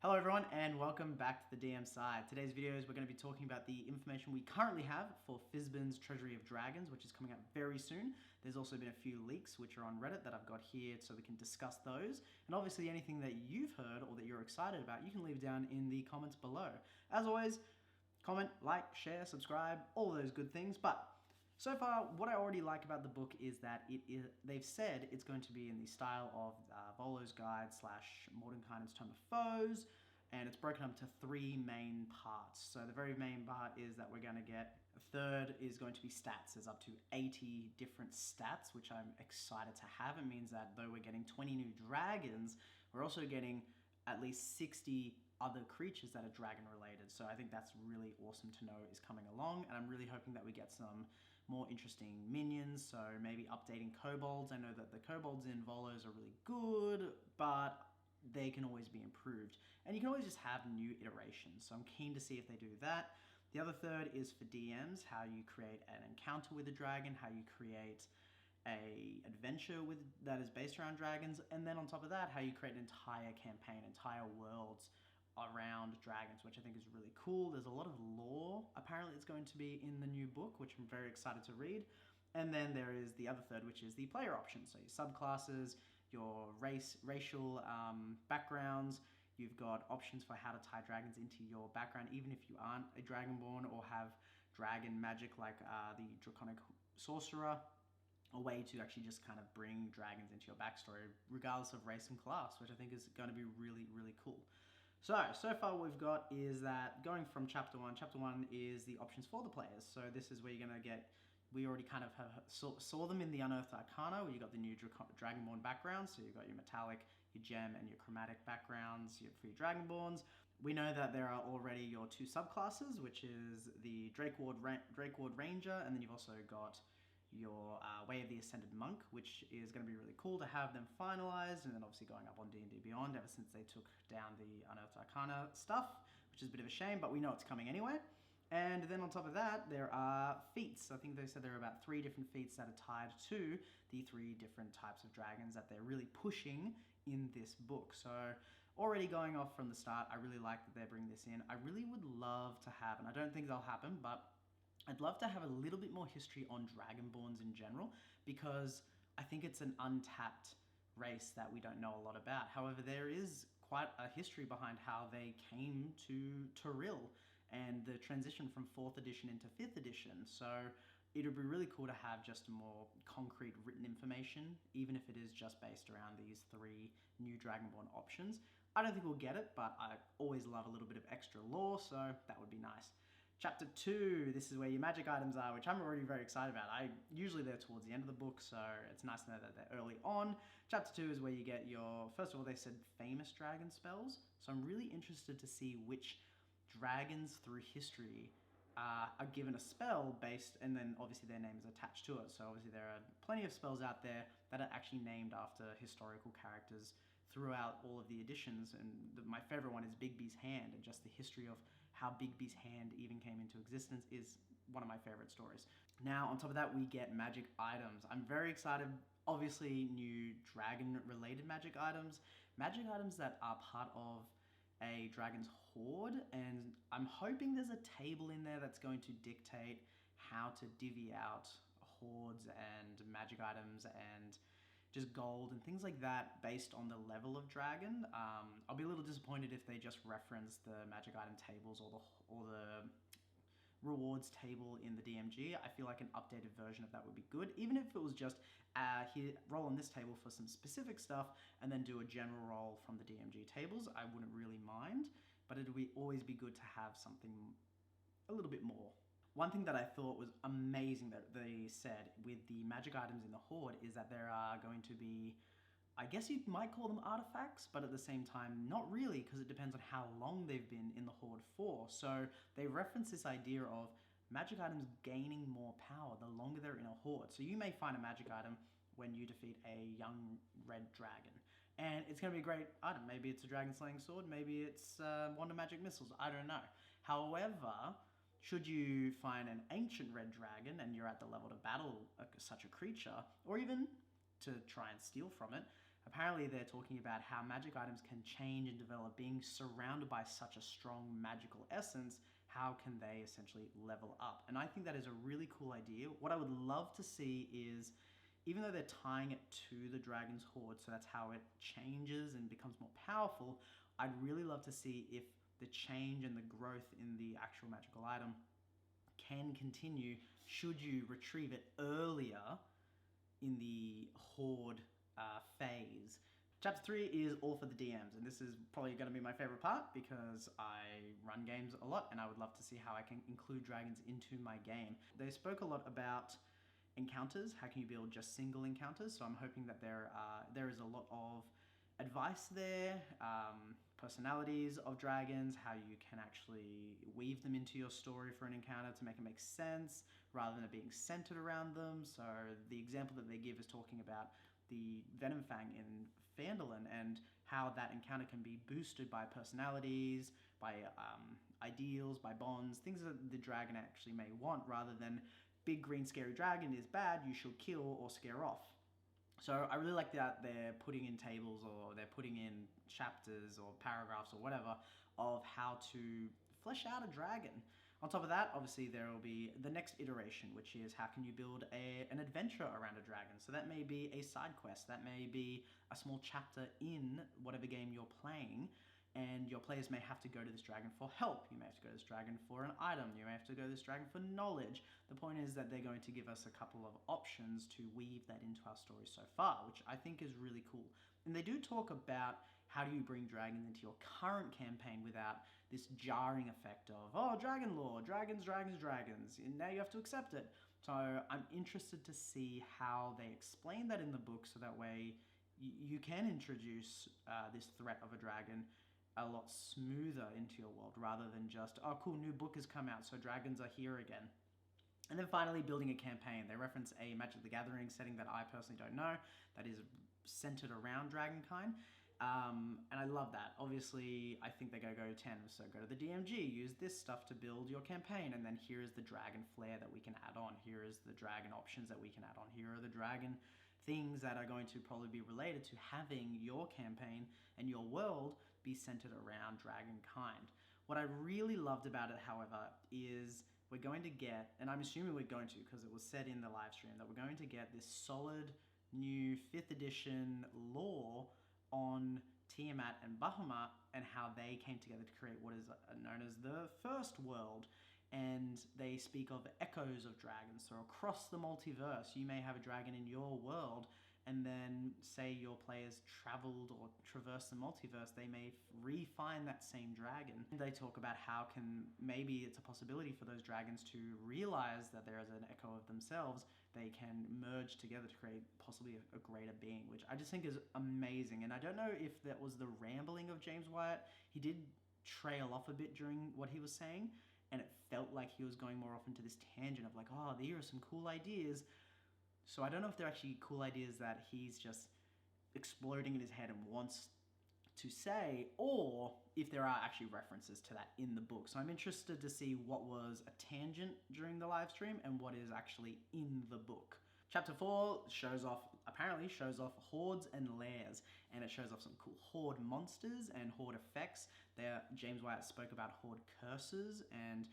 Hello everyone and welcome back to the TheDMSide. Today's videos we're going to be talking about the information we currently have for Fizbans Treasury of Dragons, which is coming out very soon. There's also been a few leaks which are on Reddit that I've got here so we can discuss those. And obviously anything that you've heard or that you're excited about, you can leave down in the comments below. As always, comment, like, share, subscribe, all those good things. But so far, what I already like about the book is that they've said it's going to be in the style of Volo's Guide / Mordenkainen's Tome of Foes, and it's broken up to three main parts. So the very main part is that we're going to get, a third is going to be stats. There's up to 80 different stats, which I'm excited to have. It means that though we're getting 20 new dragons, we're also getting at least 60 other creatures that are dragon related. So I think that's really awesome to know is coming along, and I'm really hoping that we get some more interesting minions, so maybe updating kobolds. I know that the kobolds in Volos are really good, but they can always be improved, and you can always just have new iterations, so I'm keen to see if they do that. The other third is for DMs, how you create an encounter with a dragon, how you create a adventure that is based around dragons, and then on top of that, how you create an entire campaign, entire worlds around dragons, which I think is really cool. There's a lot of lore apparently it's going to be in the new book, which I'm very excited to read. And then there is the other third, which is the player options. So your subclasses, your racial backgrounds. You've got options for how to tie dragons into your background, even if you aren't a dragonborn or have dragon magic like the draconic sorcerer. A way to actually just kind of bring dragons into your backstory, regardless of race and class, which I think is going to be really, really cool. So far what we've got is that going from chapter one is the options for the players. So this is where you're going to get, we already kind of saw them in the Unearthed Arcana, where you got the new Dragonborn backgrounds. So you've got your metallic, your gem, and your chromatic backgrounds for your Dragonborns. We know that there are already your two subclasses, which is the Drakeward Ranger, and then you've also got your Way of the Ascended Monk, which is going to be really cool to have them finalized, and then obviously going up on D&D Beyond ever since they took down the Unearthed Arcana stuff, which is a bit of a shame, but we know it's coming anyway. And then on top of that, there are feats. I think they said there are about 3 different feats that are tied to the 3 different types of dragons that they're really pushing in this book. So already going off from the start, I really like that they're bringing this in. I really would love to have, and I don't think they'll happen, but I'd love to have a little bit more history on Dragonborns in general, because I think it's an untapped race that we don't know a lot about. However, there is quite a history behind how they came to Toril and the transition from 4th edition into 5th edition. So it would be really cool to have just more concrete written information, even if it is just based around these 3 new Dragonborn options. I don't think we'll get it, but I always love a little bit of extra lore, so that would be nice. Chapter 2, this is where your magic items are, which I'm already very excited about. Usually they're towards the end of the book, so it's nice to know that they're early on. Chapter 2 is where you get your, first of all, they said famous dragon spells. So I'm really interested to see which dragons through history are given a spell based, and then obviously their name is attached to it. So obviously there are plenty of spells out there that are actually named after historical characters throughout all of the editions, and my favorite one is Bigby's Hand, and just the history of how Bigby's Hand even came into existence is one of my favorite stories. Now, on top of that, we get magic items. I'm very excited. Obviously, new dragon-related magic items that are part of a dragon's hoard, and I'm hoping there's a table in there that's going to dictate how to divvy out hoards and magic items and just gold and things like that based on the level of dragon. I'll be a little disappointed if they just reference the magic item tables or the rewards table in the DMG. I feel like an updated version of that would be good, even if it was just here, roll on this table for some specific stuff and then do a general roll from the DMG tables. I wouldn't really mind, but it would always be good to have something a little bit more. One thing that I thought was amazing that they said with the magic items in the Horde is that there are going to be, I guess you might call them artifacts, but at the same time, not really, because it depends on how long they've been in the Horde for. So they reference this idea of magic items gaining more power the longer they're in a Horde. So you may find a magic item when you defeat a young red dragon, and it's going to be a great item. Maybe it's a dragon slaying sword, maybe it's wand of magic missiles, I don't know. However, should you find an ancient red dragon and you're at the level to battle such a creature, or even to try and steal from it, apparently they're talking about how magic items can change and develop. Being surrounded by such a strong magical essence, how can they essentially level up? And I think that is a really cool idea. What I would love to see is, even though they're tying it to the dragon's hoard, so that's how it changes and becomes more powerful, I'd really love to see if the change and the growth in the actual magical item can continue should you retrieve it earlier in the horde phase. Chapter 3 is all for the DMs, and this is probably going to be my favorite part because I run games a lot and I would love to see how I can include dragons into my game. They spoke a lot about encounters. How can you build just single encounters? So I'm hoping that there is a lot of advice there, personalities of dragons, how you can actually weave them into your story for an encounter to make it make sense rather than it being centered around them. So the example that they give is talking about the Venom Fang in Phandalin and how that encounter can be boosted by personalities, by ideals, by bonds, things that the dragon actually may want, rather than big green scary dragon is bad, you should kill or scare off. So I really like that they're putting in tables or they're putting in chapters or paragraphs or whatever of how to flesh out a dragon. On top of that, obviously there will be the next iteration, which is how can you build an adventure around a dragon. So that may be a side quest, that may be a small chapter in whatever game you're playing, and your players may have to go to this dragon for help. You may have to go to this dragon for an item. You may have to go to this dragon for knowledge. The point is that they're going to give us a couple of options to weave that into our story so far, which I think is really cool. And they do talk about how do you bring dragons into your current campaign without this jarring effect of, oh, dragon lore, dragons, and now you have to accept it. So I'm interested to see how they explain that in the book, so that way you can introduce this threat of a dragon a lot smoother into your world, rather than just, oh cool, new book has come out, so dragons are here again. And then finally, building a campaign. They reference a Magic the Gathering setting that I personally don't know, that is centered around Dragonkind. And I love that. Obviously, I think they're going to go 10, so go to the DMG, use this stuff to build your campaign, and then here is the dragon flair that we can add on. Here is the dragon options that we can add on. Here are the dragon things that are going to probably be related to having your campaign and your world be centered around Dragonkind. What I really loved about it, however, is we're going to get, and I'm assuming we're going to because it was said in the live stream, that we're going to get this solid new 5th edition lore on Tiamat and Bahamut and how they came together to create what is known as the First World. And they speak of echoes of dragons. So across the multiverse, you may have a dragon in your world, and then say your players traveled or traversed the multiverse, they may re-find that same dragon. They talk about how maybe it's a possibility for those dragons to realize that there is an echo of themselves. They can merge together to create possibly a greater being, which I just think is amazing. And I don't know if that was the rambling of James Wyatt. He did trail off a bit during what he was saying, and it felt like he was going more off into this tangent of like, oh, there are some cool ideas. So I don't know if they're actually cool ideas that he's just exploding in his head and wants to say, or if there are actually references to that in the book. So I'm interested to see what was a tangent during the live stream and what is actually in the book. Chapter 4 apparently shows off hordes and lairs, and it shows off some cool horde monsters and horde effects. James Wyatt spoke about horde curses and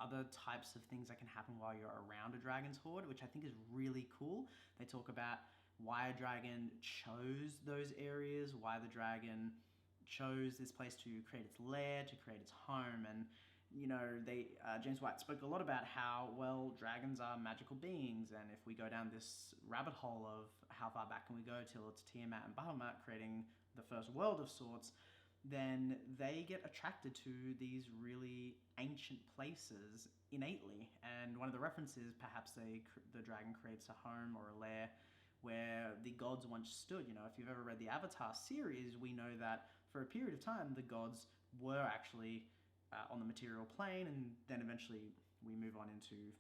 other types of things that can happen while you're around a dragon's horde, which I think is really cool. They talk about why a dragon chose those areas, why the dragon chose this place to create its lair, to create its home. And James Wyatt spoke a lot about how, well, dragons are magical beings, and if we go down this rabbit hole of how far back can we go till it's Tiamat and Bahamut creating the first world of sorts, then they get attracted to these really ancient places innately. And one of the references, perhaps the dragon creates a home or a lair where the gods once stood. If you've ever read the Avatar series, we know that for a period of time, the gods were actually on the material plane, and then eventually we move on into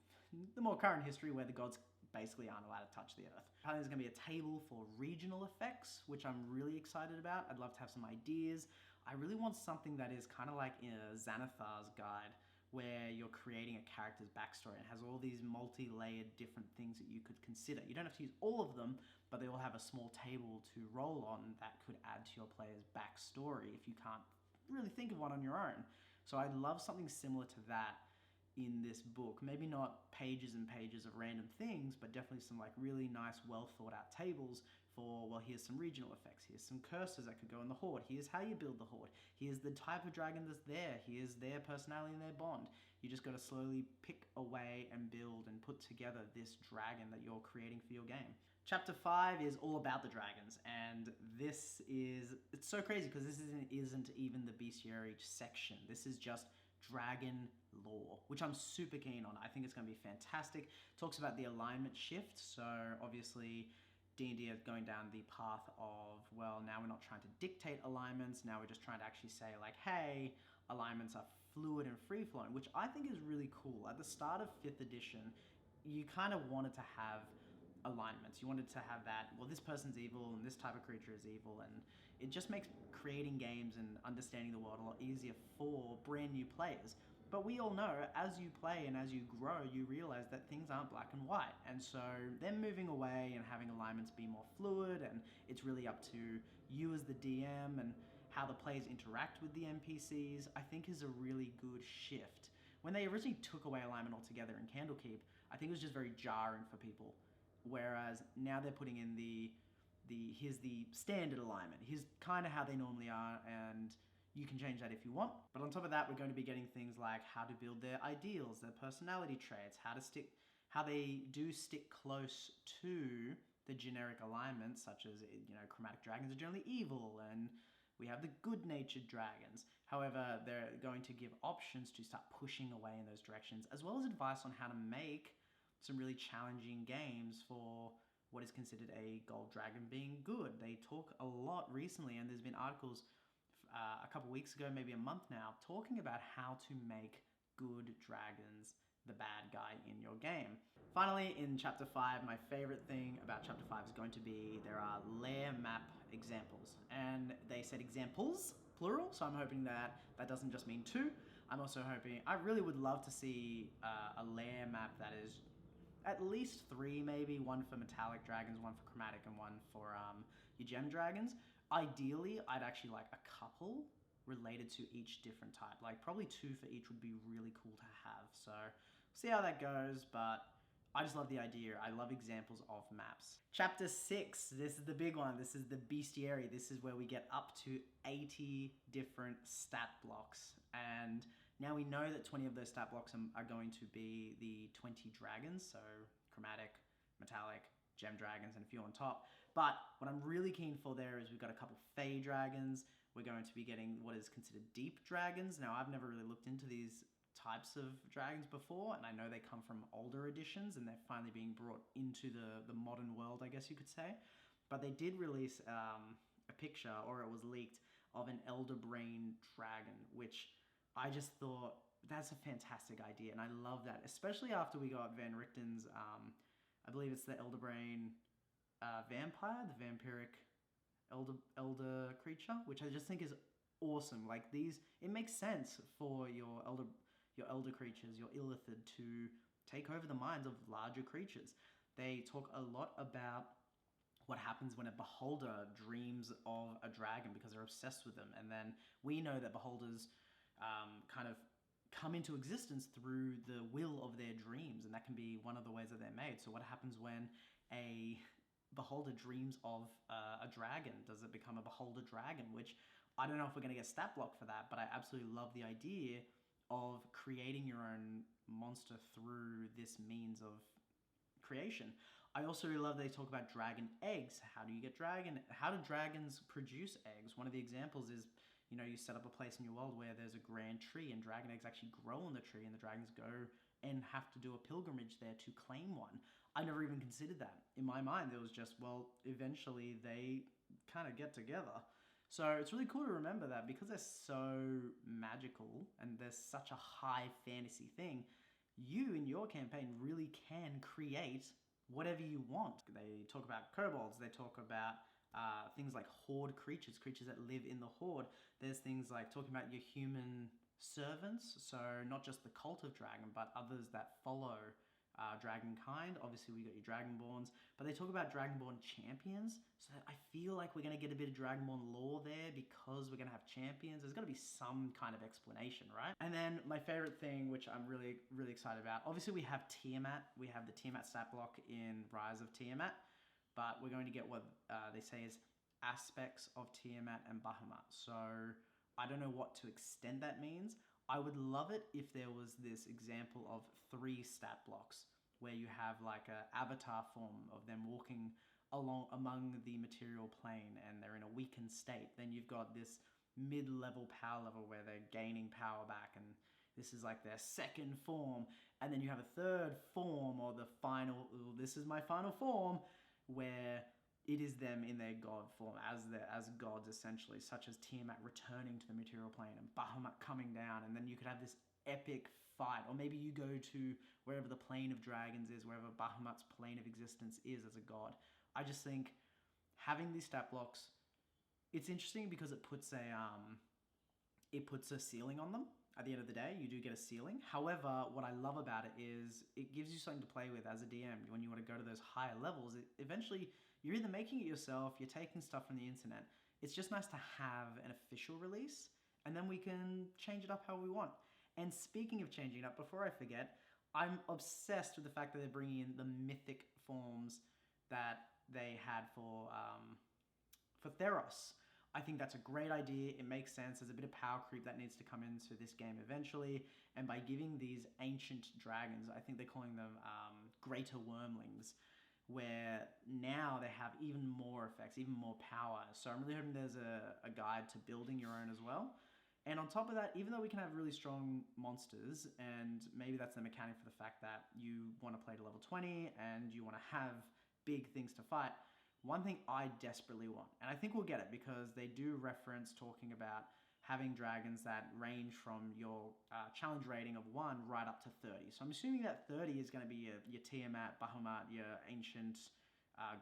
the more current history where the gods basically aren't allowed to touch the earth. Apparently there's going to be a table for regional effects, which I'm really excited about. I'd love to have some ideas. I really want something that is kind of like a Xanathar's guide, where you're creating a character's backstory. It has all these multi-layered different things that you could consider. You don't have to use all of them, but they all have a small table to roll on that could add to your player's backstory if you can't really think of one on your own. So I'd love something similar to that in this book. Maybe not pages and pages of random things, but definitely some like really nice, well thought out tables for, well, here's some regional effects, here's some curses that could go in the horde, here's how you build the horde, here's the type of dragon that's there, here's their personality and their bond. You just got to slowly pick away and build and put together this dragon that you're creating for your game. Chapter 5 is all about the dragons, and it's so crazy because this isn't even the bestiary section. This is just dragon lore, which I'm super keen on. I think it's going to be fantastic. Talks about the alignment shift, so obviously D&D is going down the path of, well, now we're not trying to dictate alignments, now we're just trying to actually say like, hey, alignments are fluid and free-flowing, which I think is really cool. At the start of 5th edition, you kind of wanted to have alignments. You wanted to have that, well, this person's evil and this type of creature is evil, and it just makes creating games and understanding the world a lot easier for brand new players. But we all know, as you play and as you grow, you realize that things aren't black and white. And so them moving away and having alignments be more fluid, and it's really up to you as the DM and how the players interact with the NPCs, I think is a really good shift. When they originally took away alignment altogether in Candlekeep, I think it was just very jarring for people. Whereas now they're putting in here's the standard alignment, here's kind of how they normally are, and you can change that if you want. But on top of that, we're going to be getting things like how to build their ideals, their personality traits, how they do stick close to the generic alignments, such as, you know, chromatic dragons are generally evil, and we have the good-natured dragons. However, they're going to give options to start pushing away in those directions, as well as advice on how to make some really challenging games for what is considered a gold dragon being good. They talk a lot recently, and there's been articles a couple weeks ago, maybe a month now, talking about how to make good dragons the bad guy in your game. Finally, in Chapter 5, my favorite thing about Chapter 5 is going to be there are layer map examples. And they said examples, plural, so I'm hoping that doesn't just mean 2. I'm also hoping, I really would love to see a layer map that is at least 3 maybe, one for metallic dragons, one for chromatic, and one for your gem dragons. Ideally, I'd actually like a couple related to each different type. Like probably 2 for each would be really cool to have. So see how that goes, but I just love the idea. I love examples of maps. Chapter 6, this is the big one. This is the bestiary. This is where we get up to 80 different stat blocks. And now we know that 20 of those stat blocks are going to be the 20 dragons, so chromatic, metallic, gem dragons, and a few on top. But what I'm really keen for there is we've got a couple fey dragons. We're going to be getting what is considered deep dragons. Now, I've never really looked into these types of dragons before, and I know they come from older editions, and they're finally being brought into the modern world, I guess you could say. But they did release a picture, or it was leaked, of an elder brain dragon, which I just thought, that's a fantastic idea, and I love that, especially after we got Van Richten's, I believe it's the elder brain vampire, the vampiric elder creature, which I just think is awesome. Like these, it makes sense for your elder creatures, your illithid, to take over the minds of larger creatures. They talk a lot about what happens when a beholder dreams of a dragon because they're obsessed with them, and then we know that beholders kind of come into existence through the will of their dreams, and that can be one of the ways that they're made. So what happens when a beholder dreams of a dragon? Does it become a beholder dragon? Which I don't know if we're going to get a stat block for that, but I absolutely love the idea of creating your own monster through this means of creation. I also really love they talk about dragon eggs. How do dragons produce eggs? One of the examples is, you know, you set up a place in your world where there's a grand tree and dragon eggs actually grow on the tree, and the dragons go and have to do a pilgrimage there to claim one. I never even considered that. In my mind, it was just, well, eventually they kind of get together. So it's really cool to remember that because they're so magical and there's such a high fantasy thing, you in your campaign really can create whatever you want. They talk about kobolds, they talk about things like horde creatures that live in the horde. There's things like talking about your human servants, so not just the cult of dragon, but others that follow dragonkind. Obviously, we got your dragonborns, but they talk about dragonborn champions. So I feel like we're going to get a bit of dragonborn lore there because we're going to have champions. There's got to be some kind of explanation, right? And then my favorite thing, which I'm really, really excited about, obviously we have Tiamat. We have the Tiamat stat block in Rise of Tiamat, but we're going to get what they say is aspects of Tiamat and Bahamut. So I don't know what to extend that means. I would love it if there was this example of 3 stat blocks where you have like an avatar form of them walking along among the material plane and they're in a weakened state. Then you've got this mid-level power level where they're gaining power back and this is like their second form. And then you have a 3rd form or the final, this is my final form, where it is them in their god form, as gods essentially, such as Tiamat returning to the material plane and Bahamut coming down, and then you could have this epic fight. Or maybe you go to wherever the plane of dragons is, wherever Bahamut's plane of existence is as a god. I just think having these stat blocks, it's interesting because it puts a ceiling on them. At the end of the day, you do get a ceiling. However, what I love about it is it gives you something to play with as a DM. When you want to go to those higher levels, eventually you're either making it yourself, you're taking stuff from the internet. It's just nice to have an official release, and then we can change it up how we want. And speaking of changing it up, before I forget, I'm obsessed with the fact that they're bringing in the mythic forms that they had for Theros. I think that's a great idea. It makes sense. There's a bit of power creep that needs to come into this game eventually. And by giving these ancient dragons, I think they're calling them greater wormlings, where now they have even more effects, even more power. So I'm really hoping there's a guide to building your own as well. And on top of that, even though we can have really strong monsters, and maybe that's them accounting for the fact that you want to play to level 20 and you want to have big things to fight, one thing I desperately want, and I think we'll get it because they do reference talking about having dragons that range from your challenge rating of 1 right up to 30. So I'm assuming that 30 is going to be your Tiamat, Bahamut, your ancient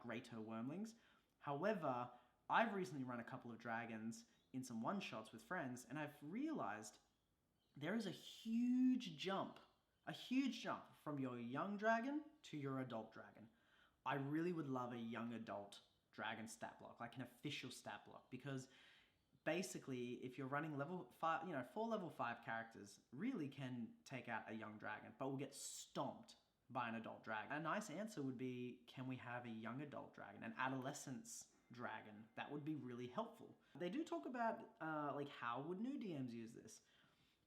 greater wormlings. However, I've recently run a couple of dragons in some one-shots with friends, and I've realized there is a huge jump from your young dragon to your adult dragon. I really would love a young adult dragon stat block, like an official stat block, because basically if you're running level 5, 4 level 5 characters really can take out a young dragon, but will get stomped by an adult dragon. A nice answer would be, can we have a young adult dragon, an adolescence dragon? That would be really helpful. They do talk about like how would new DMs use this?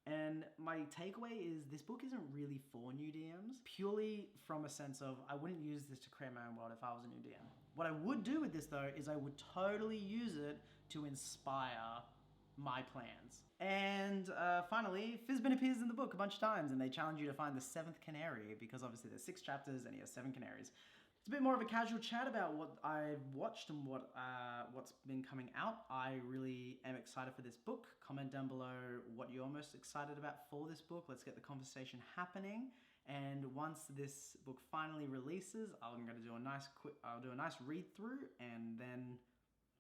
And my takeaway is this book isn't really for new DMs, purely from a sense of I wouldn't use this to create my own world if I was a new DM. What I would do with this though is I would totally use it to inspire my plans. And finally, Fizban appears in the book a bunch of times and they challenge you to find the 7th canary because obviously there's 6 chapters and he has 7 canaries. It's a bit more of a casual chat about what I've watched and what's been coming out. I really am excited for this book. Comment down below what you're most excited about for this book. Let's get the conversation happening. And once this book finally releases, I'm going to do a nice read through, and then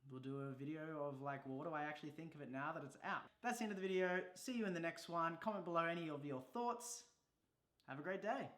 we'll do a video of like, well, what do I actually think of it now that it's out? That's the end of the video. See you in the next one. Comment below any of your thoughts. Have a great day.